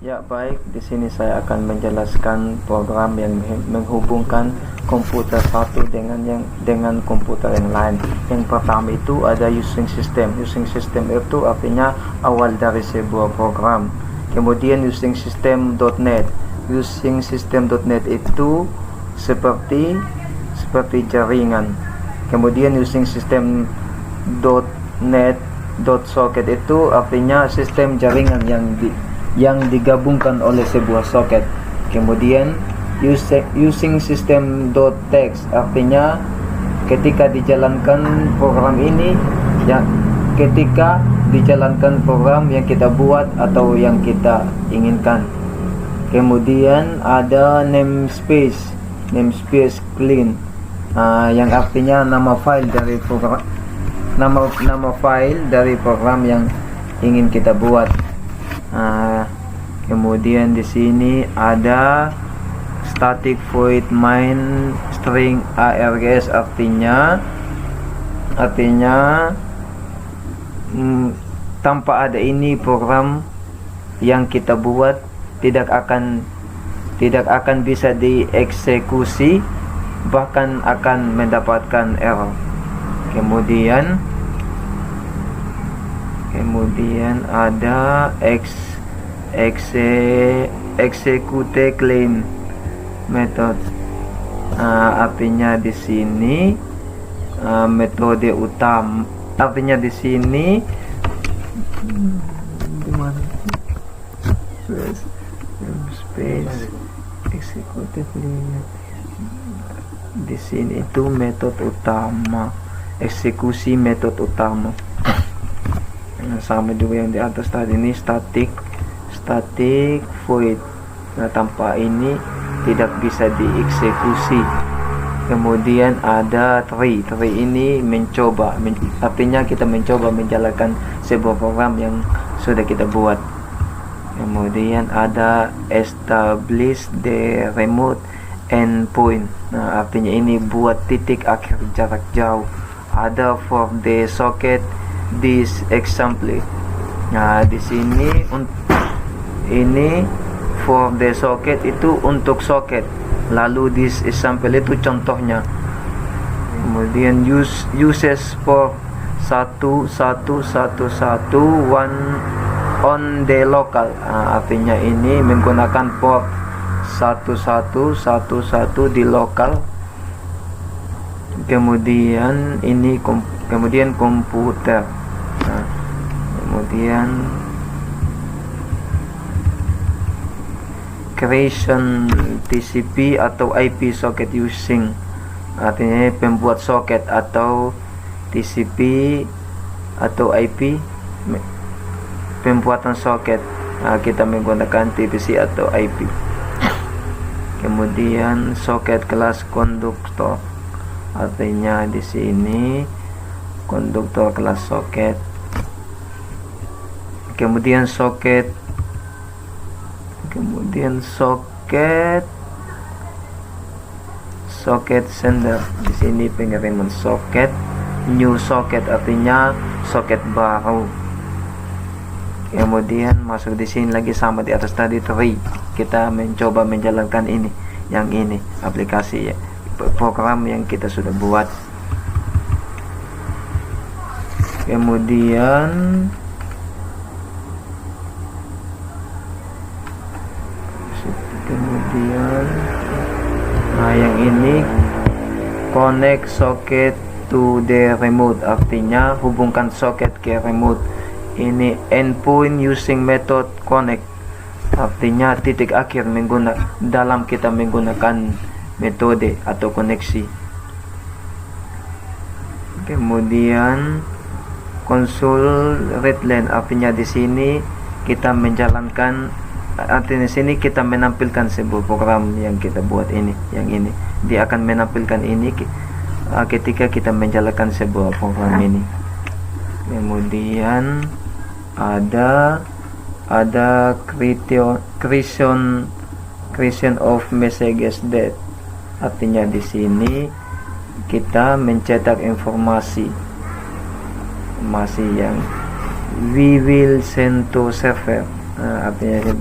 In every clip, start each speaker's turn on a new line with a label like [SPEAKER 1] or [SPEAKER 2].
[SPEAKER 1] Ya, baik. Di sini saya akan menjelaskan program yang menghubungkan komputer satu dengan komputer yang lain. Yang pertama itu ada using system. Using system itu artinya awal dari sebuah program. Kemudian using system.net. Using system.net itu seperti jaringan. Kemudian using system.net.socket itu artinya sistem jaringan yang digabungkan oleh sebuah soket. Kemudian using system.text artinya ketika dijalankan program ini, ya, ketika dijalankan program yang kita buat atau yang kita inginkan. Kemudian ada namespace clean, yang artinya nama file dari program, nama file dari program yang ingin kita buat. Kemudian di sini ada static void main string args, artinya tanpa ada ini program yang kita buat tidak akan bisa dieksekusi, bahkan akan mendapatkan error. Kemudian ada execute clean method, artinya di sini metode utama, artinya di sini space execute clean, di sini itu metode utama, eksekusi metode utama. Sama juga yang di atas tadi, ini static void. Nah, tanpa ini tidak bisa dieksekusi. Kemudian ada tree ini artinya kita mencoba menjalankan sebuah program yang sudah kita buat. Kemudian ada establish the remote endpoint. Nah, artinya ini buat titik akhir jarak jauh. Ada for the socket this example. Nah, di sini ini for the socket itu untuk socket, lalu this example itu contohnya. Kemudian uses for 1111 one on the local, artinya ini menggunakan port 1111 di lokal. Kemudian komputer. Kemudian creation TCP atau IP socket using, artinya pembuat soket atau TCP atau IP, pembuatan soket. Kita menggunakan TCP atau IP. Kemudian socket kelas konduktor, artinya di sini konduktor kelas soket. Kemudian socket sender, di sini pengiriman soket. New socket artinya soket baru. Kemudian masuk di sini lagi sama di atas tadi tree. Kita mencoba menjalankan ini aplikasi, ya, program yang kita sudah buat. Kemudian yang ini connect socket to the remote, artinya hubungkan soket ke remote. Ini endpoint using method connect, artinya titik akhir dalam kita menggunakan metode atau koneksi. Kemudian console readline, artinya di sini kita menjalankan, artinya di sini kita menampilkan sebuah program yang kita buat yang ini dia akan menampilkan ini ketika kita menjalankan sebuah program ini. Kemudian ada creation of messages that, artinya di sini kita mencetak informasi yang we will send to server. Artinya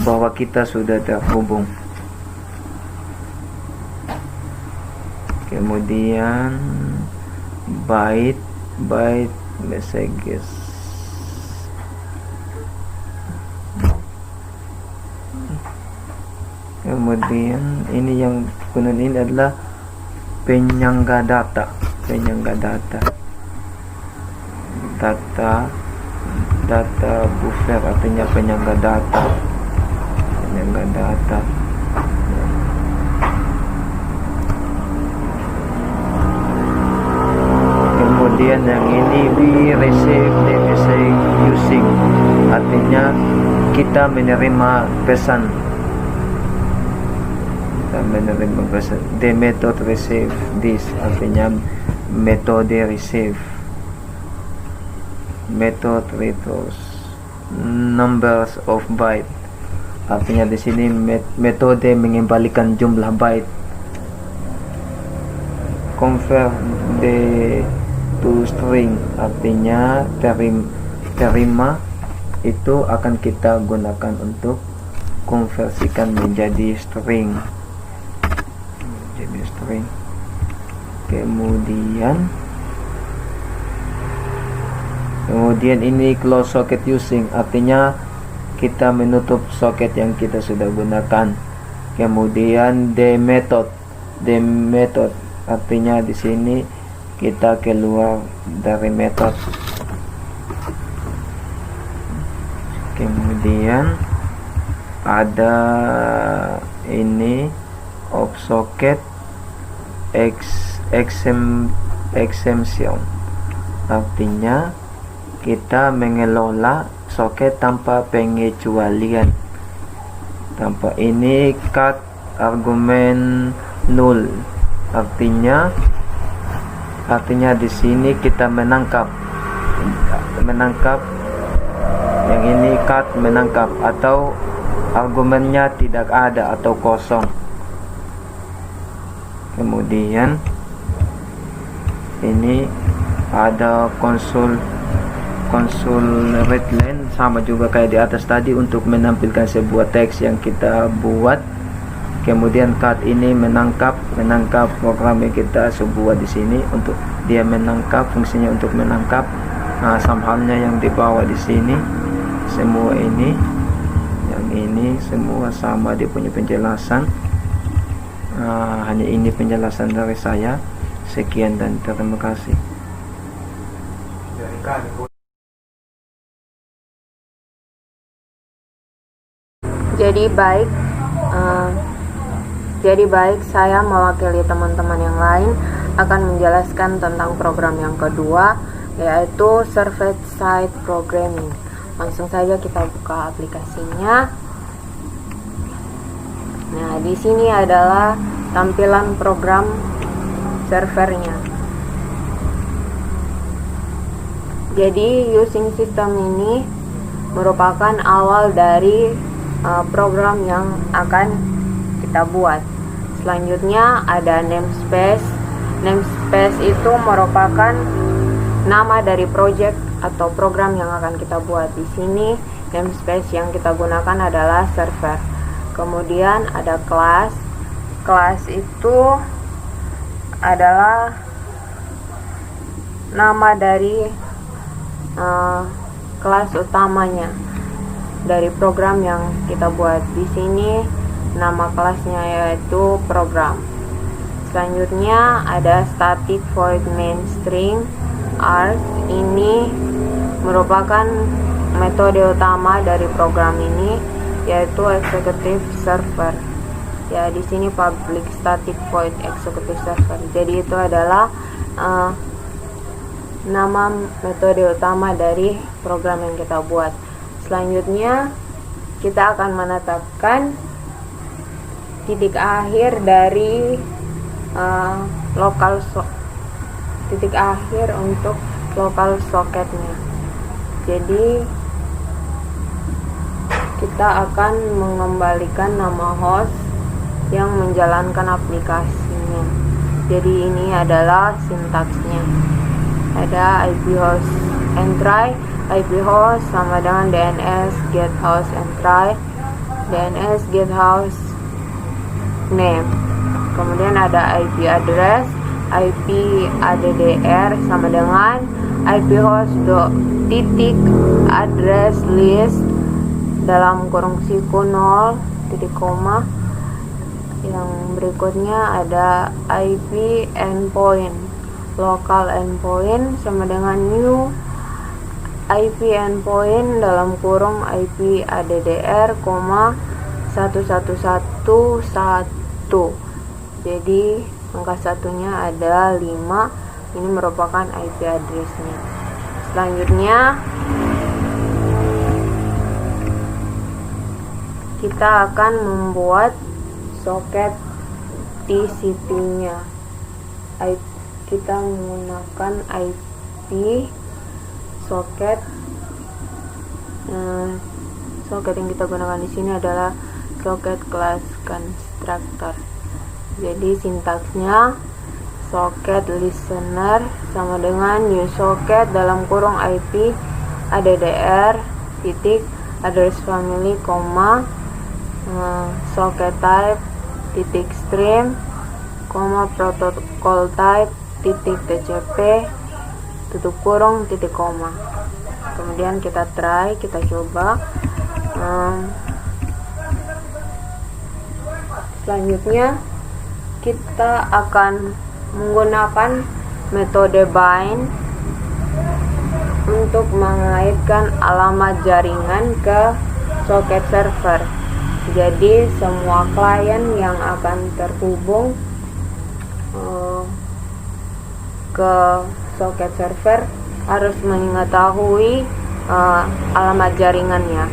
[SPEAKER 1] bahwa kita sudah terhubung. Kemudian byte messages. Kemudian ini yang kuning ini adalah penyangga data. Data buffer, artinya penyangga data. Kemudian yang ini we receive the message using, artinya kita menerima pesan. The method receive this, artinya metode receive. Method returns numbers of byte, artinya di sini metode mengembalikan jumlah byte. Convert the to string, artinya terima itu akan kita gunakan untuk konversikan menjadi string. Kemudian ini close socket using, artinya kita menutup soket yang kita sudah gunakan. Kemudian the method, artinya di sini kita keluar dari method. Kemudian ada ini of socket exemption, artinya kita mengelola soket tanpa pengecualian. Tanpa ini cut argumen null, artinya di sini kita menangkap. Yang ini cut menangkap, atau argumennya tidak ada atau kosong. Kemudian ini ada konsul read line, sama juga kayak di atas tadi, untuk menampilkan sebuah teks yang kita buat. Kemudian cut ini menangkap program yang kita buat di sini, untuk dia menangkap, fungsinya untuk menangkap. Nah, sama halnya yang di bawah di sini, semua ini, yang ini semua sama dia punya penjelasan. Hanya ini penjelasan dari saya. Sekian dan terima kasih.
[SPEAKER 2] Jadi baik, saya mewakili teman-teman yang lain akan menjelaskan tentang program yang kedua, yaitu server-side programming. Langsung saja kita buka aplikasinya. Nah, di sini adalah tampilan program servernya. Jadi using system ini merupakan awal dari program yang akan kita buat. Selanjutnya ada namespace. Namespace itu merupakan nama dari project atau program yang akan kita buat. Di sini namespace yang kita gunakan adalah server. Kemudian ada class. Class itu adalah nama dari kelas utamanya dari program yang kita buat. Di sini nama kelasnya yaitu program. Selanjutnya ada static void main string. Arg ini merupakan metode utama dari program ini, yaitu executive server. Ya, di sini public static void executive server. Jadi itu adalah nama metode utama dari program yang kita buat. Selanjutnya kita akan menetapkan titik akhir dari titik akhir untuk local socketnya. Jadi kita akan mengembalikan nama host yang menjalankan aplikasinya. Jadi ini adalah sintaksnya. Ada IP host entry. IP host sama dengan DNS get host entry. DNS get host name. Kemudian ada IP address, IP ADDR sama dengan IP host titik address list dalam kurung siku 0 titik koma. Yang berikutnya ada IP endpoint, local endpoint sama dengan new IP endpoint dalam kurung IP ADDR, 1111. Jadi angka satunya ada 5. Ini merupakan IP addressnya. Selanjutnya kita akan membuat soket TCP-nya. Kita menggunakan IP soket. Soket yang kita gunakan di sini adalah soket class constructor. Jadi sintaksnya soket listener sama dengan new socket dalam kurung IP ADDR titik address family, socket type titik stream, protocol type titik TCP tutup kurung titik koma. Kemudian kita coba. Selanjutnya kita akan menggunakan metode bind untuk mengaitkan alamat jaringan ke soket server. Jadi semua klien yang akan terhubung ke soket server harus mengetahui alamat jaringannya.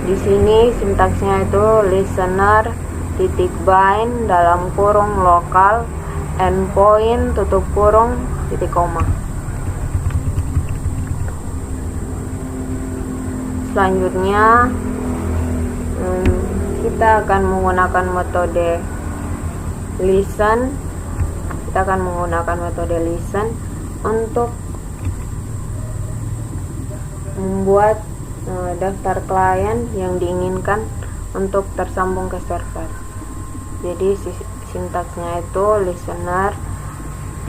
[SPEAKER 2] Di sini sintaksnya itu listener titik bind dalam kurung lokal endpoint tutup kurung titik koma. Selanjutnya kita akan menggunakan metode listen. Untuk membuat daftar klien yang diinginkan untuk tersambung ke server. Jadi sintaksnya itu listener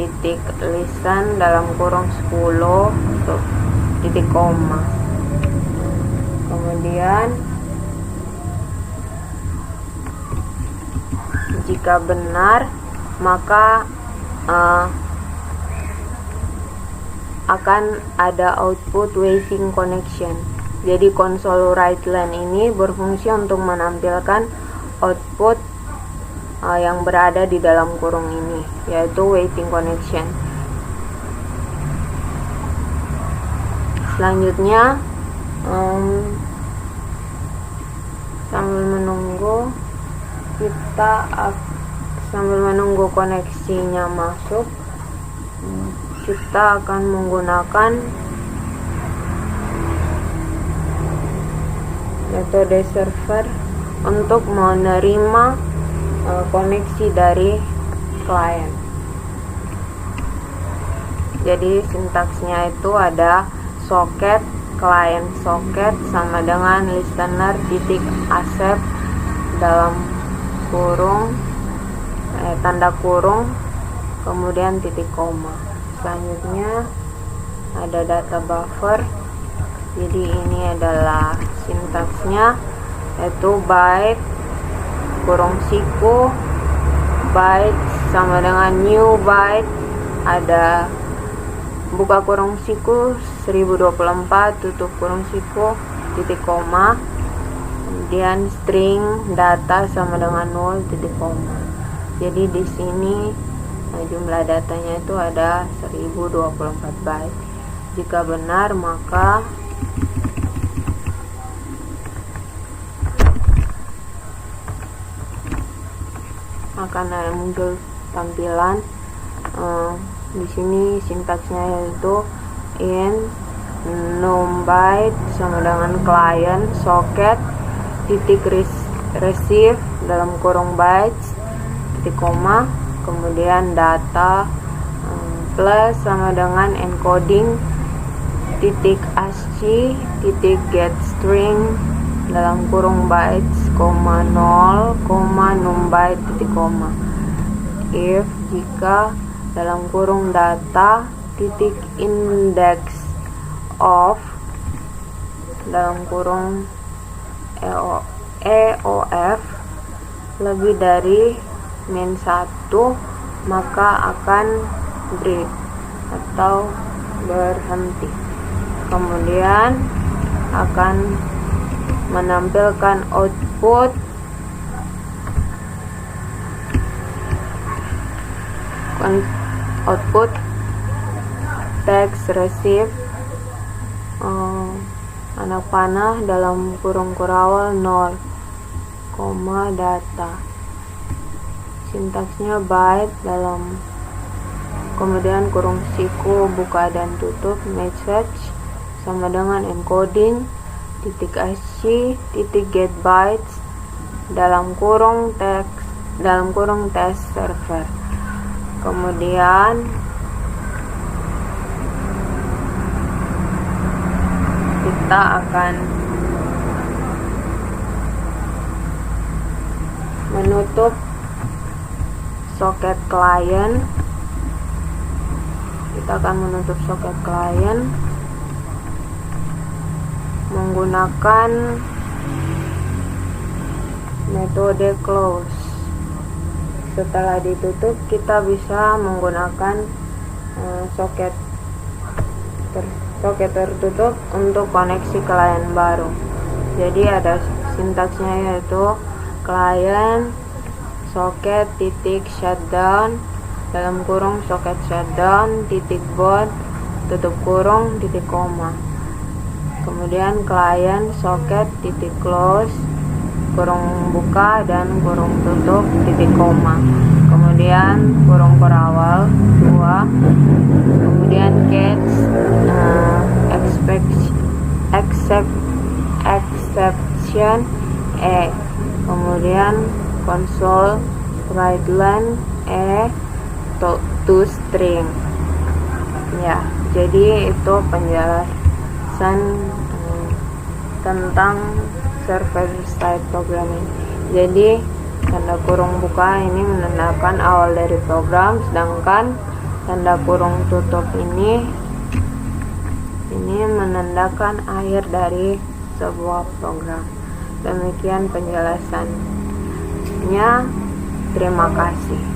[SPEAKER 2] titik listen dalam kurung 10 titik koma. Kemudian jika benar maka akan ada output waiting connection. Jadi konsol write line ini berfungsi untuk menampilkan output yang berada di dalam kurung ini, yaitu waiting connection. Selanjutnya sambil menunggu koneksinya masuk, kita akan menggunakan metode server untuk menerima koneksi dari klien. Jadi sintaksnya itu ada soket client socket sama dengan listener titik accept dalam kurung tanda kurung kemudian titik koma. Selanjutnya ada data buffer. Jadi ini adalah sintaksnya, yaitu byte kurung siku, byte sama dengan new byte, ada buka kurung siku 1024 tutup kurung siku titik koma, kemudian string data sama dengan 0 titik koma. Jadi di sini jumlah datanya itu ada 1024 byte. Jika benar maka akan muncul tampilan di sini sintaksnya yaitu in num byte sama dengan client socket titik receive dalam kurung bytes titik koma, kemudian data plus sama dengan encoding titik ASCII titik get string dalam kurung bytes, 0, numbyte titik koma. If jika dalam kurung data titik index of dalam kurung EOF lebih dari min 1, maka akan break atau berhenti. Kemudian akan menampilkan output text receive anak panah dalam kurung kurawal 0, data. Sintaksnya byte dalam kemudian kurung siku buka dan tutup message sama dengan encoding titik IC titik get bytes dalam kurung test server. Kemudian kita akan menutup soket klien. Kita akan menutup soket klien menggunakan metode close. Setelah ditutup, kita bisa menggunakan soket tertutup untuk koneksi klien baru. Jadi ada sintaksnya, yaitu klien soket titik shutdown dalam kurung soket shutdown titik boot tutup kurung titik koma. Kemudian klien soket titik close kurung buka dan kurung tutup titik koma. Kemudian kurung kurawal 2. Kemudian catch exception E. Kemudian console write line E to string. Ya, jadi itu penjelasan tentang server side programming. Jadi tanda kurung buka ini menandakan awal dari program, sedangkan tanda kurung tutup ini menandakan akhir dari sebuah program. Demikian penjelasannya. Terima kasih.